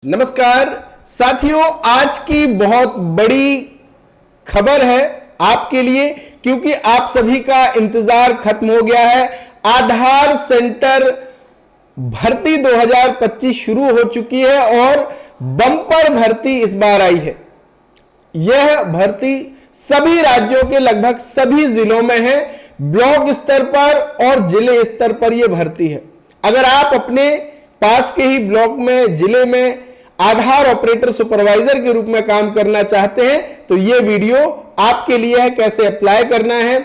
नमस्कार साथियों, आज की बहुत बड़ी खबर है आपके लिए, क्योंकि आप सभी का इंतजार खत्म हो गया है। आधार सेंटर भर्ती 2025 शुरू हो चुकी है और बम्पर भर्ती इस बार आई है। यह भर्ती सभी राज्यों के लगभग सभी जिलों में है, ब्लॉक स्तर पर और जिले स्तर पर यह भर्ती है। अगर आप अपने पास के ही ब्लॉक में, जिले में आधार ऑपरेटर सुपरवाइजर के रूप में काम करना चाहते हैं तो यह वीडियो आपके लिए है। कैसे अप्लाई करना है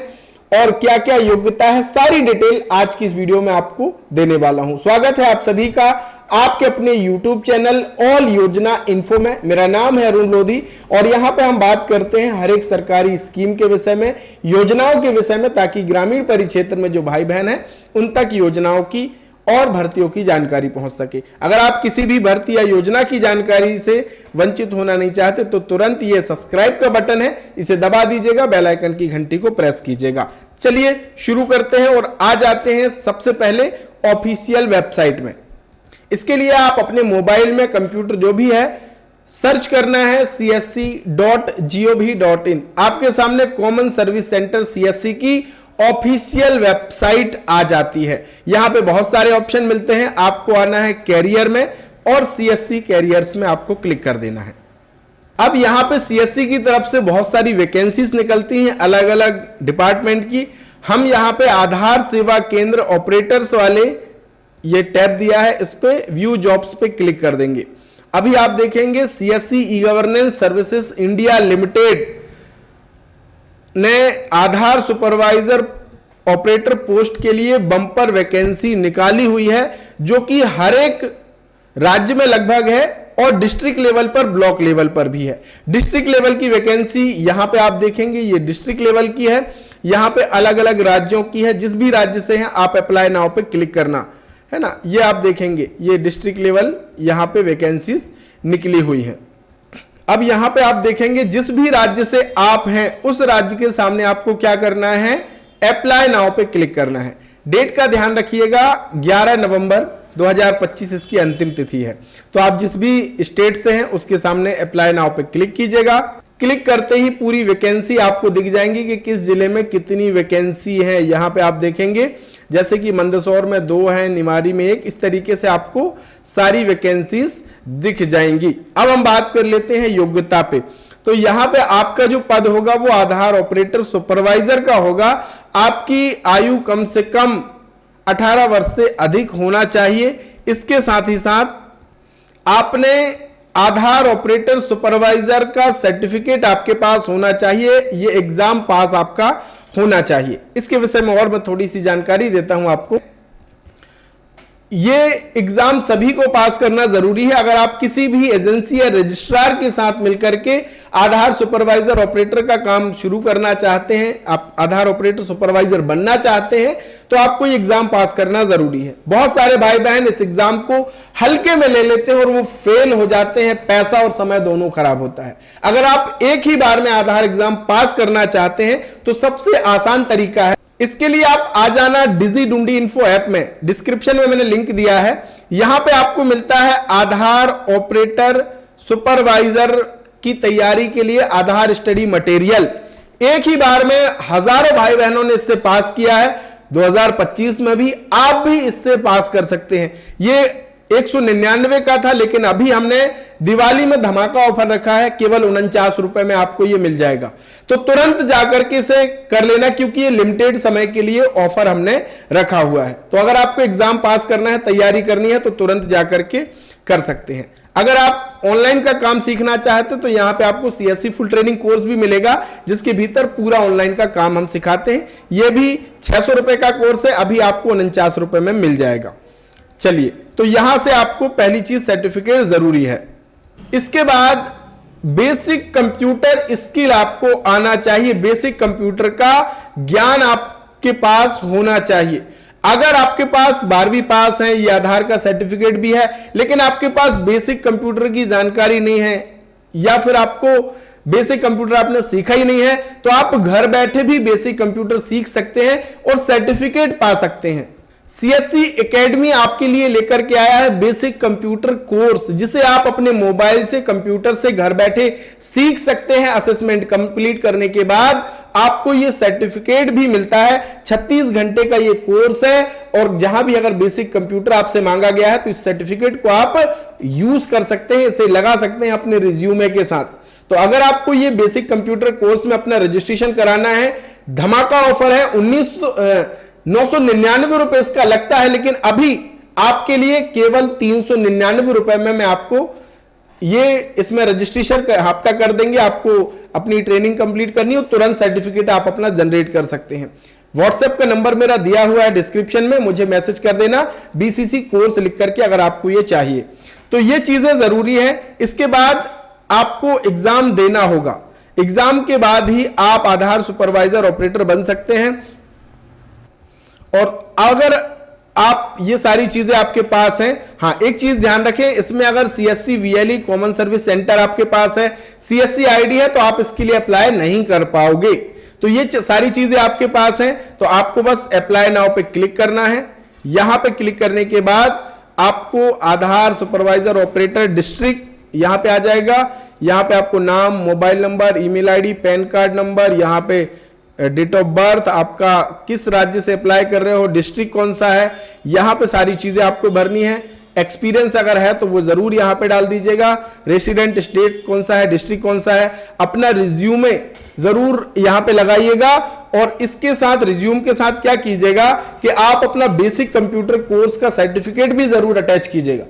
और क्या क्या योग्यता है, सारी डिटेल आज की इस वीडियो में आपको देने वाला हूं। स्वागत है आप सभी का आपके अपने YouTube चैनल ऑल योजना इन्फो में। मेरा नाम है अरुण लोधी और यहां पे हम बात करते हैं हर एक सरकारी स्कीम के विषय में, योजनाओं के विषय में, ताकि ग्रामीण परिक्षेत्र में जो भाई बहन है उन तक योजनाओं की और भर्तियों की जानकारी पहुंच सके। अगर आप किसी भी भर्ती या योजना की जानकारी से वंचित होना नहीं चाहते तो तुरंत ये सब्सक्राइब का बटन है, इसे दबा दीजिएगा, बेल आइकन की घंटी को प्रेस कीजिएगा। चलिए शुरू करते हैं और आ जाते हैं सबसे पहले ऑफिशियल वेबसाइट में। इसके लिए आप अपने मोबाइल में, कंप्यूटर जो भी है, सर्च करना है csc.gov.in। आपके सामने कॉमन सर्विस सेंटर CSC की ऑफिशियल वेबसाइट आ जाती है। यहां पे बहुत सारे ऑप्शन मिलते हैं। आपको आना है कैरियर में और CSC कैरियर्स में आपको क्लिक कर देना है। अब यहां पे CSC की तरफ से बहुत सारी वैकेंसीज निकलती हैं अलग अलग डिपार्टमेंट की। हम यहां पे आधार सेवा केंद्र ऑपरेटर्स वाले ये टैब दिया है, इस पे व्यू जॉब्स पे क्लिक कर देंगे। अभी आप देखेंगे CSC e governance services India limited ने आधार सुपरवाइजर ऑपरेटर पोस्ट के लिए बम्पर वैकेंसी निकाली हुई है, जो कि हर एक राज्य में लगभग है और डिस्ट्रिक्ट लेवल पर, ब्लॉक लेवल पर भी है। डिस्ट्रिक्ट लेवल की वैकेंसी यहां पे आप देखेंगे, ये डिस्ट्रिक्ट लेवल की है। यहां पे अलग अलग राज्यों की है। जिस भी राज्य से हैं आप अप्लाई नाउ पे क्लिक करना है ना। ये आप देखेंगे, ये डिस्ट्रिक्ट लेवल यहां पे वैकेंसीज निकली हुई है। अब यहां पे आप देखेंगे जिस भी राज्य से आप हैं उस राज्य के सामने आपको क्या करना है, अप्लाई नाउ पे क्लिक करना है। डेट का ध्यान रखिएगा, 11 नवंबर 2025 इसकी अंतिम तिथि है। तो आप जिस भी स्टेट से हैं उसके सामने अप्लाई नाउ पे क्लिक कीजिएगा। क्लिक करते ही पूरी वैकेंसी आपको दिख जाएंगी कि किस जिले में कितनी वैकेंसी है। यहां पे आप देखेंगे जैसे कि मंदसौर में 2 है, निमाड़ी में 1, इस तरीके से आपको सारी वैकेंसीज दिख जाएंगी। अब हम बात कर लेते हैं योग्यता पे। तो यहां पे आपका जो पद होगा वो आधार ऑपरेटर सुपरवाइजर का होगा। आपकी आयु कम से कम 18 वर्ष से अधिक होना चाहिए। इसके साथ ही साथ आपने आधार ऑपरेटर सुपरवाइजर का सर्टिफिकेट आपके पास होना चाहिए। ये एग्जाम पास आपका होना चाहिए। इसके विषय में और मैं थोड़ी सी जानकारी देता हूं आपको। ये एग्जाम सभी को पास करना जरूरी है। अगर आप किसी भी एजेंसी या रजिस्ट्रार के साथ मिलकर के आधार सुपरवाइजर ऑपरेटर का काम शुरू करना चाहते हैं, आप आधार ऑपरेटर सुपरवाइजर बनना चाहते हैं, तो आपको ये एग्जाम पास करना जरूरी है। बहुत सारे भाई बहन इस एग्जाम को हल्के में ले लेते हैं और वो फेल हो जाते हैं, पैसा और समय दोनों खराब होता है। अगर आप एक ही बार में आधार एग्जाम पास करना चाहते हैं तो सबसे आसान तरीका है, इसके लिए आप आ जाना डिजी इन्फो ऐप में। डिस्क्रिप्शन में मैंने लिंक दिया है। यहां पे आपको मिलता है आधार ऑपरेटर सुपरवाइजर की तैयारी के लिए आधार स्टडी मटेरियल। एक ही बार में हजारों भाई बहनों ने इससे पास किया है। 2025 में भी आप भी इससे पास कर सकते हैं। ये 199 का था, लेकिन अभी हमने दिवाली में धमाका ऑफर रखा है, केवल 49 रुपए में आपको ये मिल जाएगा। तो तुरंत जाकर के इसे कर लेना, क्योंकि ये लिमिटेड समय के लिए ऑफर हमने रखा हुआ है। तो अगर आपको एग्जाम पास करना है, तैयारी करनी है, तो तुरंत जाकर के कर सकते हैं। अगर आप ऑनलाइन का काम सीखना चाहते तो यहां पे आपको CSC फुल ट्रेनिंग कोर्स भी मिलेगा, जिसके भीतर पूरा ऑनलाइन का काम हम सिखाते हैं। यह भी 600 रुपए का कोर्स है, अभी आपको 49 रुपए में मिल जाएगा। चलिए, तो यहां से आपको पहली चीज सर्टिफिकेट जरूरी है। इसके बाद बेसिक कंप्यूटर स्किल आपको आना चाहिए। बेसिक कंप्यूटर का ज्ञान आपके पास होना चाहिए। अगर आपके पास 12वीं पास है, या आधार का सर्टिफिकेट भी है, लेकिन आपके पास बेसिक कंप्यूटर की जानकारी नहीं है, या फिर आपको बेसिक कंप्यूटर आपने सीखा ही नहीं है, तो आप घर बैठे भी बेसिक कंप्यूटर सीख सकते हैं और सर्टिफिकेट पा सकते हैं। सीएससी एकेडमी आपके लिए लेकर के आया है बेसिक कंप्यूटर कोर्स, जिसे आप अपने मोबाइल से, कंप्यूटर से घर बैठे सीख सकते हैं। असेसमेंट कंप्लीट करने के बाद आपको ये सर्टिफिकेट भी मिलता है। 36 घंटे का ये कोर्स है और जहां भी अगर बेसिक कंप्यूटर आपसे मांगा गया है तो इस सर्टिफिकेट को आप यूज कर सकते हैं, इसे लगा सकते हैं अपने रिज्यूमे के साथ। तो अगर आपको ये बेसिक कंप्यूटर कोर्स में अपना रजिस्ट्रेशन कराना है, धमाका ऑफर है, 999 रुपए इसका लगता है, लेकिन अभी आपके लिए केवल 399 रुपए में मैं आपको ये इसमें रजिस्ट्रेशन आपका कर देंगे। आपको अपनी ट्रेनिंग कंप्लीट करनी हो, तुरंत सर्टिफिकेट आप अपना जनरेट कर सकते हैं। व्हाट्सएप का नंबर मेरा दिया हुआ है डिस्क्रिप्शन में, मुझे मैसेज कर देना बीसीसी कोर्स लिख करके अगर आपको ये चाहिए। तो ये चीजें जरूरी है। इसके बाद आपको एग्जाम देना होगा, एग्जाम के बाद ही आप आधार सुपरवाइजर ऑपरेटर बन सकते हैं। और अगर आप ये सारी चीजें आपके पास हैं, हाँ एक चीज ध्यान रखें, इसमें अगर CSC VLE common service centre आपके पास है, सीएससी आईडी है, तो आप इसके लिए अप्लाई नहीं कर पाओगे। तो ये सारी चीजें आपके पास हैं, तो आपको बस अप्लाई नाउ पे क्लिक करना है। यहां पे क्लिक करने के बाद आपको आधार सुपरवाइजर ऑपरेटर डिस्ट्रिक्ट यहां पे आ जाएगा। यहां पे आपको नाम, mobile number, email ID, pan card number, यहां पे डेट ऑफ बर्थ, आपका किस राज्य से अप्लाई कर रहे हो, डिस्ट्रिक्ट कौन सा है, यहां पे सारी चीजें आपको भरनी है। एक्सपीरियंस अगर है तो वो जरूर यहां पे डाल दीजिएगा। रेसिडेंट स्टेट कौन सा है, डिस्ट्रिक्ट कौन सा है, अपना रिज्यूमे जरूर यहां पे लगाइएगा। और इसके साथ, रिज्यूम के साथ क्या कीजिएगा कि आप अपना बेसिक कंप्यूटर कोर्स का सर्टिफिकेट भी जरूर अटैच कीजिएगा।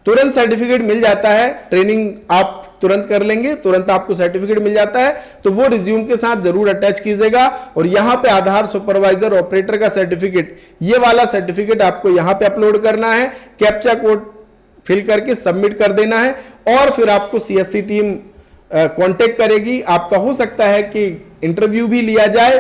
तुरंत सर्टिफिकेट मिल जाता है, ट्रेनिंग आप तुरंत कर लेंगे, तुरंत आपको सर्टिफिकेट मिल जाता है, तो वो रिज्यूम के साथ जरूर अटैच कीजिएगा। और यहां पे आधार सुपरवाइजर ऑपरेटर का सर्टिफिकेट, ये वाला सर्टिफिकेट आपको यहां पे अपलोड करना है, कैप्चा कोड फिल करके सबमिट कर देना है। और फिर आपको सीएससी टीम कांटेक्ट करेगी। आपका हो सकता है कि इंटरव्यू भी लिया जाए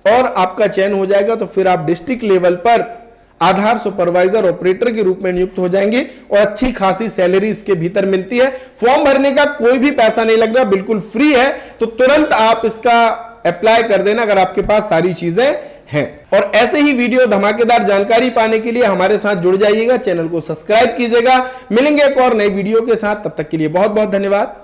और आपका चयन हो जाएगा, तो फिर आप डिस्ट्रिक्ट लेवल पर आधार सुपरवाइजर ऑपरेटर के रूप में नियुक्त हो जाएंगे और अच्छी खासी सैलरी इसके भीतर मिलती है। फॉर्म भरने का कोई भी पैसा नहीं लग रहा, बिल्कुल फ्री है। तो तुरंत आप इसका अप्लाई कर देना अगर आपके पास सारी चीजें हैं। और ऐसे ही वीडियो, धमाकेदार जानकारी पाने के लिए हमारे साथ जुड़ जाइएगा, चैनल को सब्सक्राइब कीजिएगा। मिलेंगे एक और नई वीडियो के साथ, तब तक के लिए बहुत बहुत धन्यवाद।